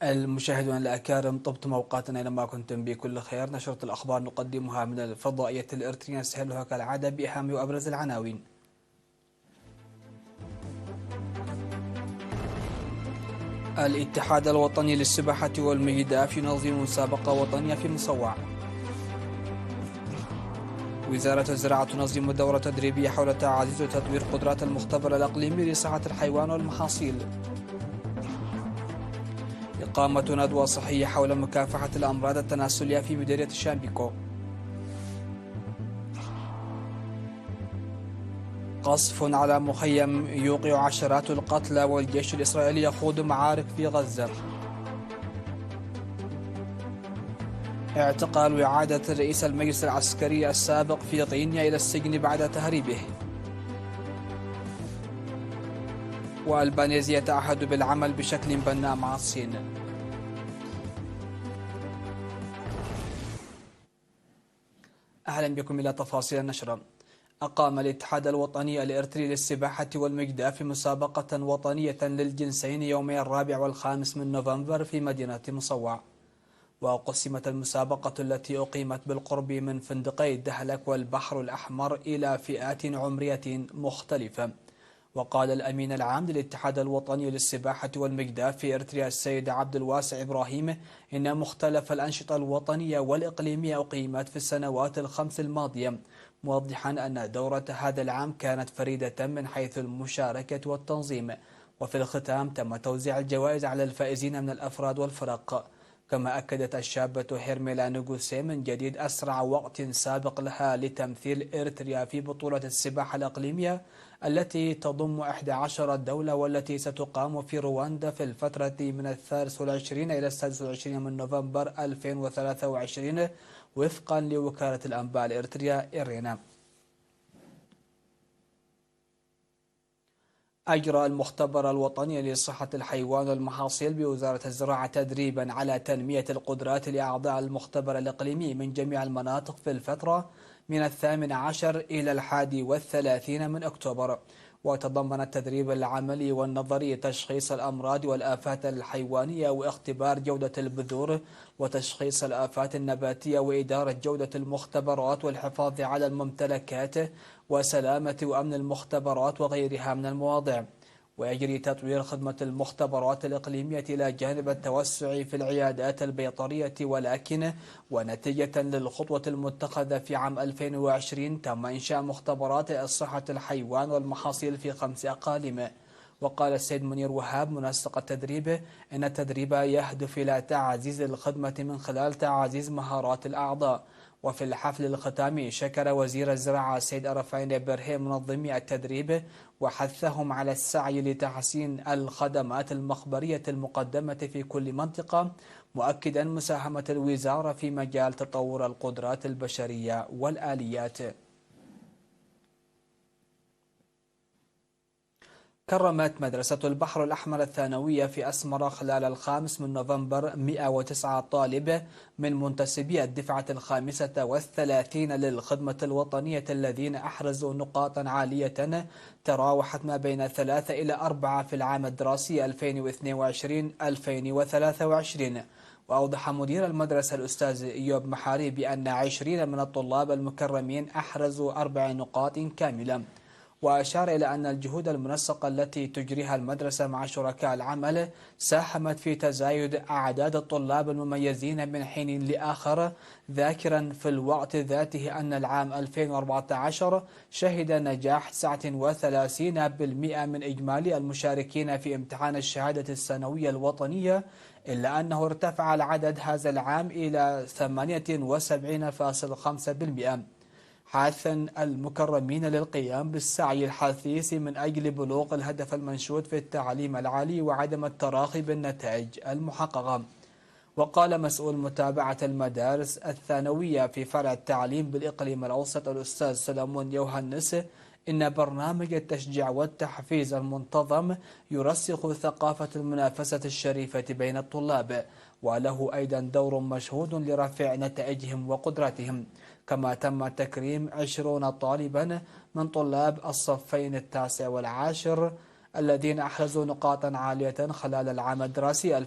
المشاهدون الأكارم، طبتم أوقاتنا لما كنتم بكل خير. نشرة الأخبار نقدمها من الفضائية الإرترية، نستهلها كالعادة بأهم وأبرز العناوين. الاتحاد الوطني للسباحة والميداف ينظم مسابقة وطنية في مصوع. وزارة الزراعة تنظم دورة تدريبية حول تعزيز وتطوير قدرات المختبر الإقليمي لصحة الحيوان والمحاصيل. إقامة ندوة صحية حول مكافحة الأمراض التناسلية في مديرية شامبيكو. قصف على مخيم يوقع عشرات القتلى، والجيش الإسرائيلي يخوض معارك في غزة. اعتقال وإعادة رئيس المجلس العسكري السابق في غينيا إلى السجن بعد تهريبه. وألبانيزيا تعهد بالعمل بشكل بناء مع الصين. أهلا بكم إلى تفاصيل النشرة. أقام الاتحاد الوطني الإرتري للسباحة والمجداف مسابقة وطنية للجنسين يومي 4 و5 من نوفمبر في مدينة مصوع. وقسمت المسابقة التي أقيمت بالقرب من فندقي الدهلك والبحر الأحمر إلى فئات عمرية مختلفة. وقال الأمين العام للاتحاد الوطني للسباحة والمجداف في إرتريا السيد عبد الواسع إبراهيم إن مختلف الأنشطة الوطنية والإقليمية أقيمت في السنوات ال5 الماضية، موضحا أن دورة هذا العام كانت فريدة من حيث المشاركة والتنظيم. وفي الختام تم توزيع الجوائز على الفائزين من الأفراد والفرق. كما أكدت الشابة هيرميلا نوغوسي من جديد أسرع وقت سابق لها لتمثيل إرتريا في بطولة السباحة الإقليمية التي تضم 11 دولة، والتي ستقام في رواندا في الفترة من 23 إلى 26 من نوفمبر 2023 وفقا لوكالة الأنباء الإرترية إيرينا. أجرى المختبر الوطني لصحة الحيوان والمحاصيل بوزارة الزراعة تدريبا على تنمية القدرات لأعضاء المختبر الإقليمي من جميع المناطق في الفترة من 18 إلى 31 من أكتوبر. وتضمن التدريب العملي والنظري تشخيص الأمراض والآفات الحيوانية واختبار جودة البذور وتشخيص الآفات النباتية وإدارة جودة المختبرات والحفاظ على الممتلكات وسلامة وأمن المختبرات وغيرها من المواضيع. ويجري تطوير خدمة المختبرات الإقليمية إلى جانب التوسع في العيادات البيطرية، ولكن ونتيجة للخطوة المتخذة في عام 2020 تم إنشاء مختبرات صحة الحيوان والمحاصيل في 5 أقاليم. وقال السيد منير وهاب منسق التدريب إن التدريب يهدف إلى تعزيز الخدمة من خلال تعزيز مهارات الأعضاء. وفي الحفل الختامي شكر وزير الزراعة السيد أرفعين برهيم منظمي التدريب وحثهم على السعي لتحسين الخدمات المخبرية المقدمة في كل منطقة، مؤكدا مساهمة الوزارة في مجال تطور القدرات البشرية والآليات. كرمت مدرسة البحر الأحمر الثانوية في أسمرة خلال 5 من نوفمبر 109 طالب من منتسبي الدفعة 35 للخدمة الوطنية الذين أحرزوا نقاطا عالية تراوحت ما بين 3 إلى 4 في العام الدراسي 2022-2023. وأوضح مدير المدرسة الأستاذ إيوب محاري بأن 20 من الطلاب المكرمين أحرزوا 4 نقاط كاملة. وأشار إلى أن الجهود المنسقة التي تجريها المدرسة مع شركاء العمل ساهمت في تزايد أعداد الطلاب المميزين من حين لآخر، ذاكرا في الوقت ذاته أن العام 2014 شهد نجاح 39% من إجمالي المشاركين في امتحان الشهادة السنوية الوطنية، إلا أنه ارتفع العدد هذا العام إلى 78.5%، حثا المكرمين للقيام بالسعي الحثيث من أجل بلوغ الهدف المنشود في التعليم العالي وعدم التراخي بالنتائج المحققة. وقال مسؤول متابعة المدارس الثانوية في فرع التعليم بالإقليم الأوسط الأستاذ سلمون يوهنس إن برنامج التشجيع والتحفيز المنتظم يرسخ ثقافة المنافسة الشريفة بين الطلاب، وله أيضا دور مشهود لرفع نتائجهم وقدراتهم. كما تم تكريم 20 طالبا من طلاب الصفين 9 و10 الذين أحرزوا نقاطا عالية خلال العام الدراسي 2022-2023.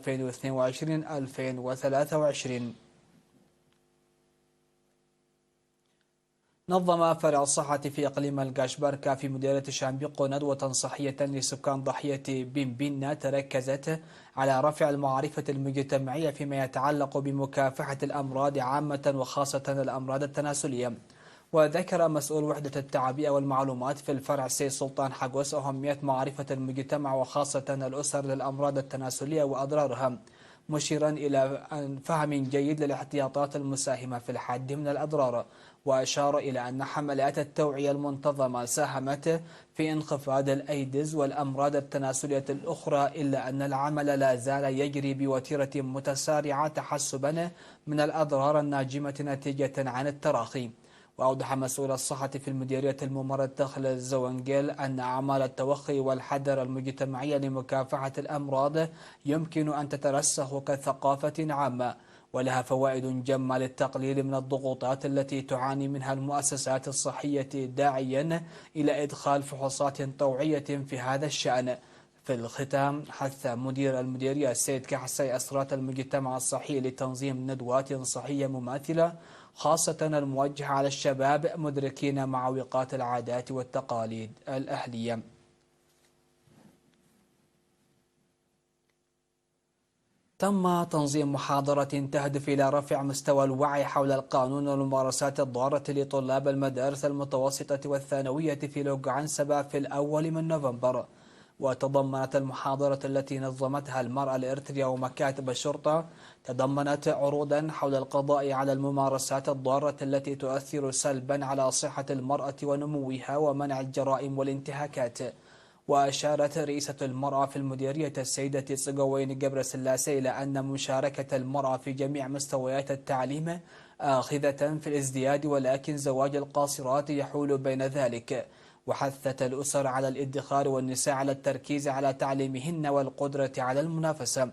نظم فرع الصحة في إقليم القاشبركة في مديرية شامبيقو ندوة صحية لسكان ضاحية بنبنة تركزت على رفع المعرفة المجتمعية فيما يتعلق بمكافحة الأمراض عامة وخاصة الأمراض التناسلية. وذكر مسؤول وحدة التعبئة والمعلومات في الفرع السيد سلطان حقوس أهمية معرفة المجتمع وخاصة الأسر للأمراض التناسلية وأضرارها، مشيرا إلى فهم جيد للاحتياطات المساهمة في الحد من الأضرار. وأشار إلى أن حملات التوعية المنتظمة ساهمت في انخفاض الأيدز والأمراض التناسلية الأخرى، إلا أن العمل لا زال يجري بوتيرة متسارعة تحسبا من الأضرار الناجمة نتيجة عن التراخي. وأوضح مسؤول الصحة في المديرية الممرض دخل الزوانجيل أن أعمال التوخي والحذر المجتمعية لمكافحة الأمراض يمكن أن تترسخ كثقافة عامة، ولها فوائد جمة للتقليل من الضغوطات التي تعاني منها المؤسسات الصحية، داعيا إلى إدخال فحوصات توعية في هذا الشأن. في الختام حث مدير المديرية السيد كحسي أسرات المجتمع الصحي لتنظيم ندوات صحية مماثلة، خاصة الموجهة على الشباب مدركين معوقات العادات والتقاليد الأهلية. تم تنظيم محاضرة تهدف إلى رفع مستوى الوعي حول القانون والممارسات الضارة لطلاب المدارس المتوسطة والثانوية في لوقعنسبة في 1 نوفمبر. وتضمنت المحاضرة التي نظمتها المرأة الإريترية ومكاتب الشرطة تضمنت عروضا حول القضاء على الممارسات الضارة التي تؤثر سلبا على صحة المرأة ونموها ومنع الجرائم والانتهاكات. وأشارت رئيسة المرأة في المديرية السيدة صقوين قبر سلاسي إلى أن مشاركة المرأة في جميع مستويات التعليم آخذة في الازدياد، ولكن زواج القاصرات يحول بين ذلك. وحثت الأسر على الادخار والنساء على التركيز على تعليمهن والقدرة على المنافسة.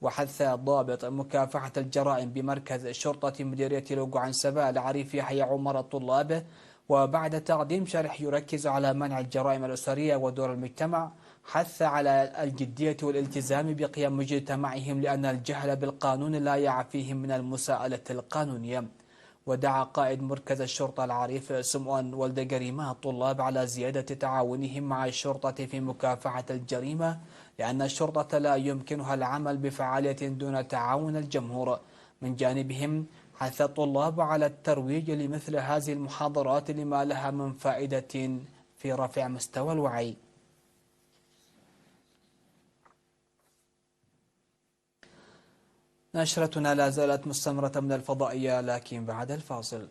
وحث ضابط مكافحة الجرائم بمركز شرطة مديرية لوقعنسبة العريف يحيى عمر الطلاب، وبعد تقديم شرح يركز على منع الجرائم الأسرية ودور المجتمع، حث على الجدية والالتزام بقيم مجتمعهم لأن الجهل بالقانون لا يعفيهم من المساءلة القانونية. ودعا قائد مركز الشرطة العريف سمؤان ولد قريمة الطلاب على زيادة تعاونهم مع الشرطة في مكافحة الجريمة، لأن الشرطة لا يمكنها العمل بفعالية دون تعاون الجمهور. من جانبهم حث الطلاب على الترويج لمثل هذه المحاضرات لما لها من فائدة في رفع مستوى الوعي. نشرتنا لا زالت مستمرة من الفضائية، لكن بعد الفاصل.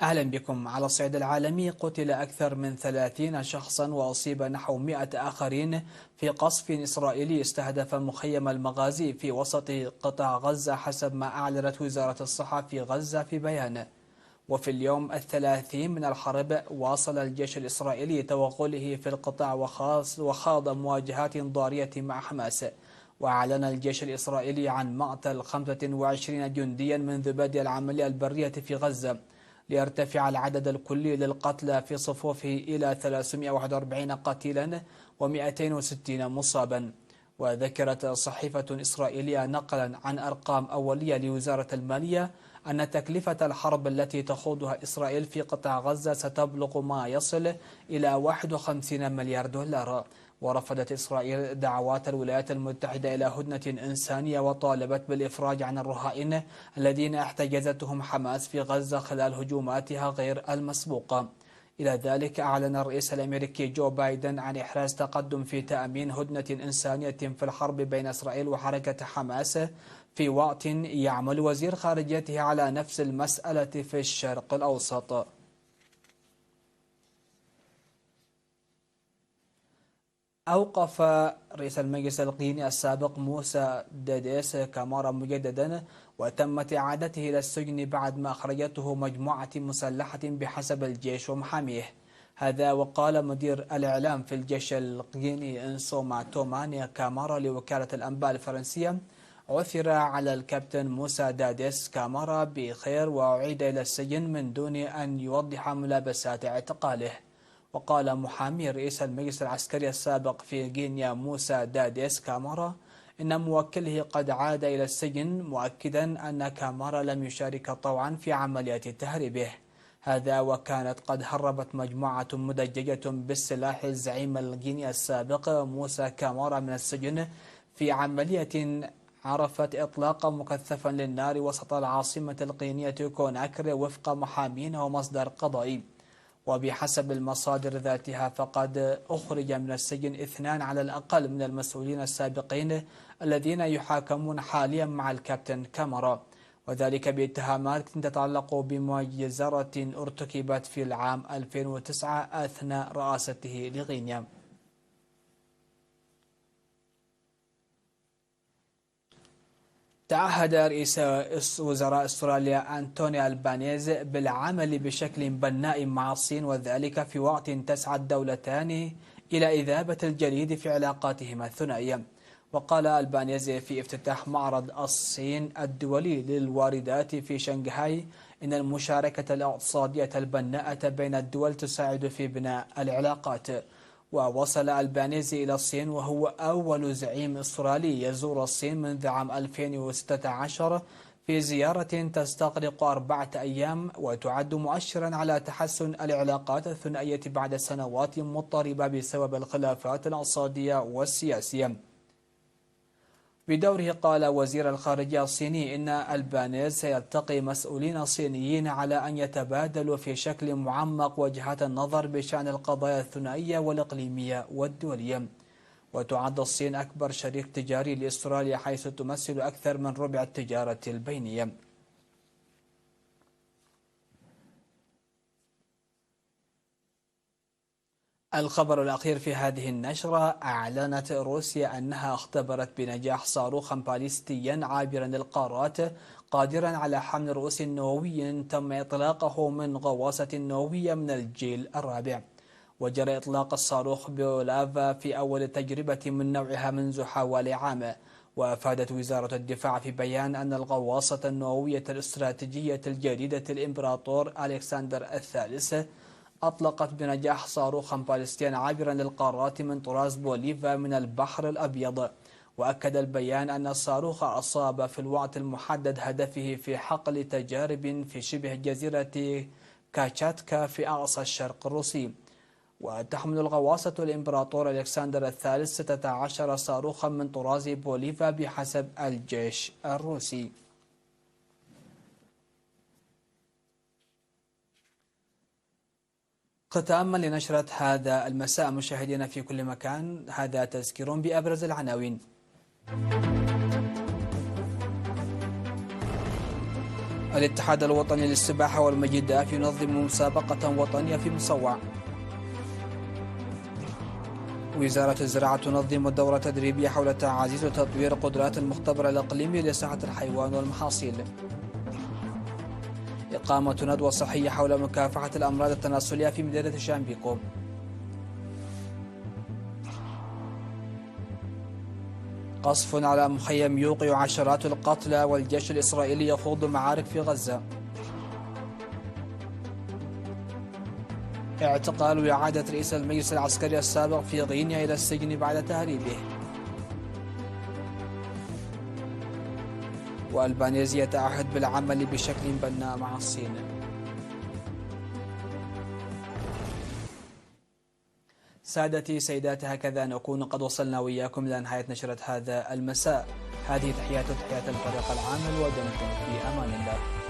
أهلا بكم. على الصعيد العالمي قتل أكثر من 30 شخصا وأصيب نحو 100 آخرين في قصف إسرائيلي استهدف مخيم المغازي في وسط قطاع غزة، حسب ما أعلنت وزارة الصحة في غزة في بيان. وفي اليوم 30 من الحرب واصل الجيش الإسرائيلي توغله في القطاع وخاض مواجهات ضارية مع حماس. وأعلن الجيش الإسرائيلي عن مقتل 25 جنديا منذ بدء العملية البرية في غزة، ليرتفع العدد الكلي للقتلى في صفوفه إلى 341 قتيلا و260 مصابا. وذكرت صحيفة إسرائيلية نقلا عن أرقام أولية لوزارة المالية أن تكلفة الحرب التي تخوضها إسرائيل في قطاع غزة ستبلغ ما يصل إلى 51 مليار دولار. ورفضت إسرائيل دعوات الولايات المتحدة إلى هدنة إنسانية، وطالبت بالإفراج عن الرهائن الذين احتجزتهم حماس في غزة خلال هجوماتها غير المسبوقة. إلى ذلك أعلن الرئيس الأمريكي جو بايدن عن إحراز تقدم في تأمين هدنة إنسانية في الحرب بين إسرائيل وحركة حماس، في وقت يعمل وزير خارجيته على نفس المسألة في الشرق الأوسط. أوقف رئيس المجلس الإقليمي السابق موسى داديس كامارا مجددا، وتمت إعادته إلى السجن بعد ما أخرجته مجموعة مسلحة بحسب الجيش ومحاميه. هذا وقال مدير الإعلام في الجيش الإقليمي إنسو ماتوماني كامارا لوكالة الأنباء الفرنسية: عثر على الكابتن موسى داديس كامارا بخير وأعيد إلى السجن من دون أن يوضح ملابسات اعتقاله. وقال محامي رئيس المجلس العسكري السابق في غينيا موسى داديس كامارا إن موكله قد عاد إلى السجن، مؤكدا أن كامارا لم يشارك طوعا في عملية تهريبه، هذا وكانت قد هربت مجموعة مدججة بالسلاح الزعيم الغيني السابق موسى كامارا من السجن في عملية عرفت إطلاقا مكثفا للنار وسط العاصمة الغينية كوناكري وفق محامين ومصدر قضائي. وبحسب المصادر ذاتها فقد أخرج من السجن 2 على الأقل من المسؤولين السابقين الذين يحاكمون حاليا مع الكابتن كامارا، وذلك باتهامات تتعلق بمجزرة ارتكبت في العام 2009 أثناء رئاسته لغينيا. تعهد رئيس وزراء استراليا أنتوني ألبانيزي بالعمل بشكل بناء مع الصين، وذلك في وقت تسعى الدولتان إلى إذابة الجليد في علاقاتهما الثنائية. وقال ألبانيزي في افتتاح معرض الصين الدولي للواردات في شنغهاي إن المشاركة الاقتصادية البناءة بين الدول تساعد في بناء العلاقات. ووصل ألبانيزي إلى الصين وهو أول زعيم أسترالي يزور الصين منذ عام 2016 في زيارة تستغرق 4 أيام، وتعد مؤشرا على تحسن العلاقات الثنائية بعد سنوات مضطربة بسبب الخلافات الاقتصادية والسياسية. بدوره قال وزير الخارجية الصيني إن ألبانيز سيلتقي مسؤولين صينيين على أن يتبادلوا في شكل معمق وجهات النظر بشأن القضايا الثنائية والإقليمية والدولية. وتعد الصين أكبر شريك تجاري لأستراليا حيث تمثل أكثر من ربع التجارة البينية. الخبر الأخير في هذه النشرة: أعلنت روسيا أنها اختبرت بنجاح صاروخا باليستيا عابرا للقارات قادرا على حمل رؤوس نووي تم إطلاقه من غواصة نووية من الجيل الرابع. وجرى إطلاق الصاروخ بولافا في أول تجربة من نوعها منذ حوالي عام. وأفادت وزارة الدفاع في بيان أن الغواصة النووية الاستراتيجية الجديدة الإمبراطور ألكسندر الثالث أطلقت بنجاح صاروخا باليستيا عابرا للقارات من طراز بوليفا من البحر الأبيض. وأكد البيان أن الصاروخ أصاب في الوقت المحدد هدفه في حقل تجارب في شبه جزيرة كاتشاتكا في أقصى الشرق الروسي. وتحمل الغواصة الإمبراطور ألكسندر الثالث 16 صاروخا من طراز بوليفا بحسب الجيش الروسي. ختاما لنشرة هذا المساء مشاهدينا في كل مكان، هذا تذكير بأبرز العناوين. الاتحاد الوطني للسباحة والمجدات ينظم مسابقة وطنية في مصوع. وزارة الزراعة تنظم دورة تدريبية حول تعزيز وتطوير قدرات المختبر الإقليمي لصحة الحيوان والمحاصيل. إقامة ندوة صحية حول مكافحة الأمراض التناسلية في مدينة شامبيكو. قصف على مخيم يوقع عشرات القتلى والجيش الإسرائيلي يخوض معارك في غزة. اعتقال وإعادة رئيس المجلس العسكري السابق في غينيا إلى السجن بعد تهريبه. وألبانيزي يتعهد بالعمل بشكل بناء مع الصين. سادتي سيداتي، هكذا نكون قد وصلنا وإياكم إلى نهاية نشرة هذا المساء. هذه تحيات الفريق العامل ودمتم في أمان الله.